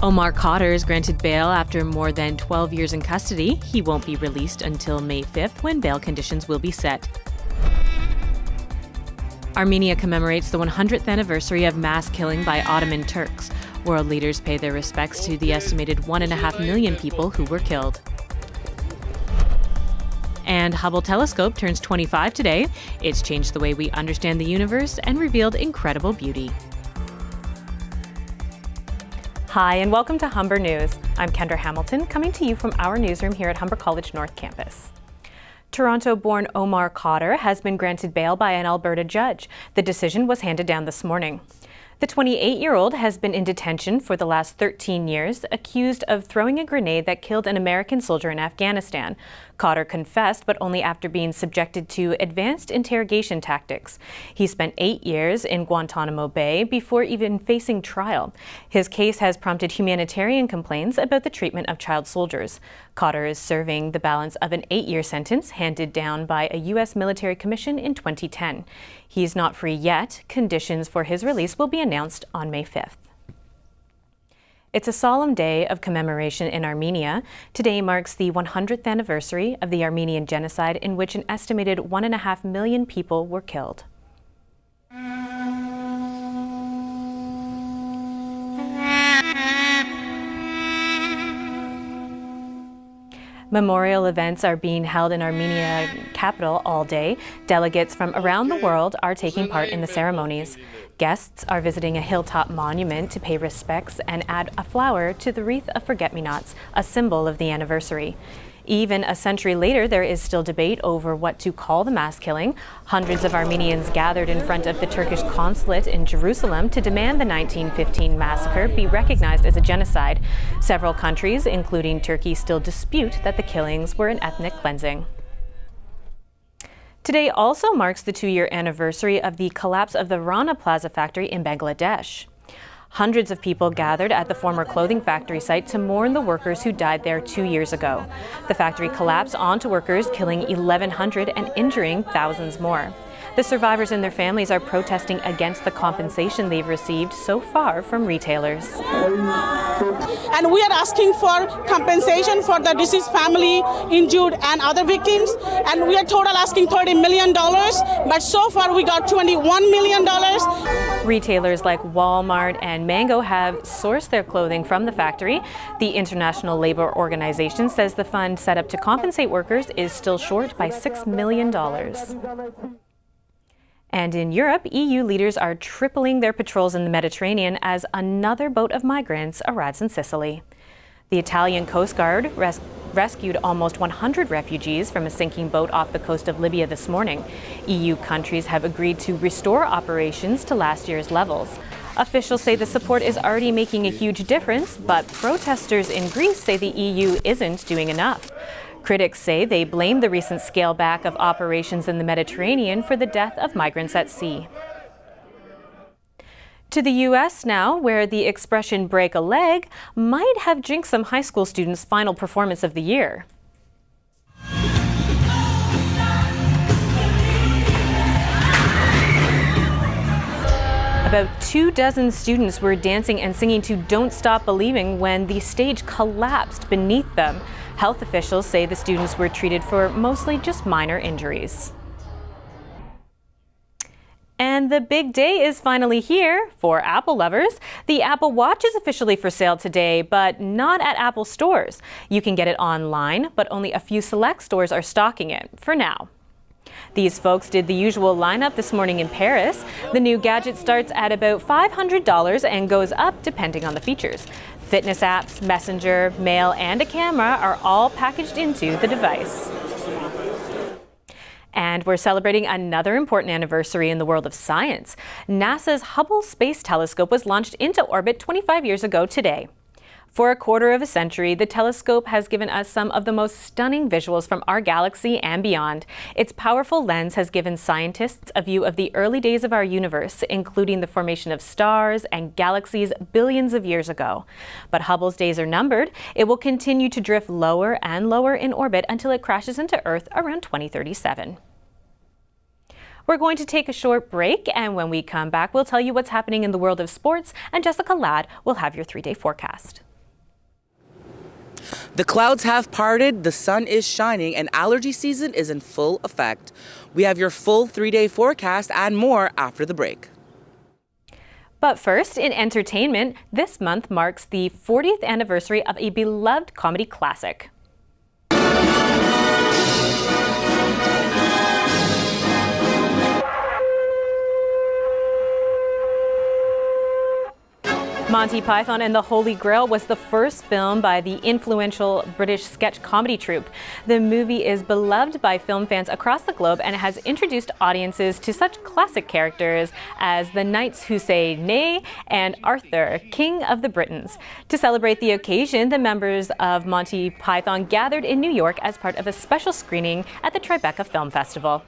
Omar Cotter is granted bail after more than 12 years in custody. He won't be released until May 5th, when bail conditions will be set. Armenia commemorates the 100th anniversary of mass killing by Ottoman Turks. World leaders pay their respects to the estimated 1.5 million people who were killed. And Hubble telescope turns 25 today. It's changed the way we understand the universe and revealed incredible beauty. Hi, and welcome to Humber News. I'm Kendra Hamilton, coming to you from our newsroom here at Humber College North Campus. Toronto-born Omar Cotter has been granted bail by an Alberta judge. The decision was handed down this morning. The 28-year-old has been in detention for the last 13 years, accused of throwing a grenade that killed an American soldier in Afghanistan. Cotter confessed, but only after being subjected to advanced interrogation tactics. He spent 8 years in Guantanamo Bay before even facing trial. His case has prompted humanitarian complaints about the treatment of child soldiers. Cotter is serving the balance of an 8-year sentence handed down by a U.S. military commission in 2010. He's not free yet. Conditions for his release will be announced on May 5th. It's a solemn day of commemoration in Armenia. Today marks the 100th anniversary of the Armenian genocide, in which an estimated 1.5 million people were killed. Memorial events are being held in Armenia capital all day. Delegates from around the world are taking part in the ceremonies. Guests are visiting a hilltop monument to pay respects and add a flower to the wreath of forget-me-nots, a symbol of the anniversary. Even a century later, there is still debate over what to call the mass killing. Hundreds of Armenians gathered in front of the Turkish consulate in Jerusalem to demand the 1915 massacre be recognized as a genocide. Several countries, including Turkey, still dispute that the killings were an ethnic cleansing. Today also marks the 2-year anniversary of the collapse of the Rana Plaza factory in Bangladesh. Hundreds of people gathered at the former clothing factory site to mourn the workers who died there 2 years ago. The factory collapsed onto workers, killing 1,100 and injuring thousands more. The survivors and their families are protesting against the compensation they've received so far from retailers. And we are asking for compensation for the deceased family, injured and other victims. And we are total asking $30 million, but so far we got $21 million. Retailers like Walmart and Mango have sourced their clothing from the factory. The International Labor Organization says the fund set up to compensate workers is still short by $6 million. And in Europe, EU leaders are tripling their patrols in the Mediterranean as another boat of migrants arrives in Sicily. The Italian Coast Guard rescued almost 100 refugees from a sinking boat off the coast of Libya this morning. EU countries have agreed to restore operations to last year's levels. Officials say the support is already making a huge difference, but protesters in Greece say the EU isn't doing enough. Critics say they blame the recent scale back of operations in the Mediterranean for the death of migrants at sea. To the U.S. now, where the expression break a leg might have jinxed some high school students' final performance of the year. About 24 students were dancing and singing to Don't Stop Believing when the stage collapsed beneath them. Health officials say the students were treated for mostly just minor injuries. And the big day is finally here for Apple lovers. The Apple Watch is officially for sale today, but not at Apple stores. You can get it online, but only a few select stores are stocking it for now. These folks did the usual lineup this morning in Paris. The new gadget starts at about $500 and goes up depending on the features. Fitness apps, messenger, mail, and a camera are all packaged into the device. And we're celebrating another important anniversary in the world of science. NASA's Hubble Space Telescope was launched into orbit 25 years ago today. For a quarter of a century, the telescope has given us some of the most stunning visuals from our galaxy and beyond. Its powerful lens has given scientists a view of the early days of our universe, including the formation of stars and galaxies billions of years ago. But Hubble's days are numbered. It will continue to drift lower and lower in orbit until it crashes into Earth around 2037. We're going to take a short break, and when we come back, we'll tell you what's happening in the world of sports, and Jessica Ladd will have your 3-day forecast. The clouds have parted, the sun is shining, and allergy season is in full effect. We have your full 3-day forecast and more after the break. But first, in entertainment, this month marks the 40th anniversary of a beloved comedy classic. Monty Python and the Holy Grail was the first film by the influential British sketch comedy troupe. The movie is beloved by film fans across the globe and has introduced audiences to such classic characters as the Knights Who Say Nay and Arthur, King of the Britons. To celebrate the occasion, the members of Monty Python gathered in New York as part of a special screening at the Tribeca Film Festival.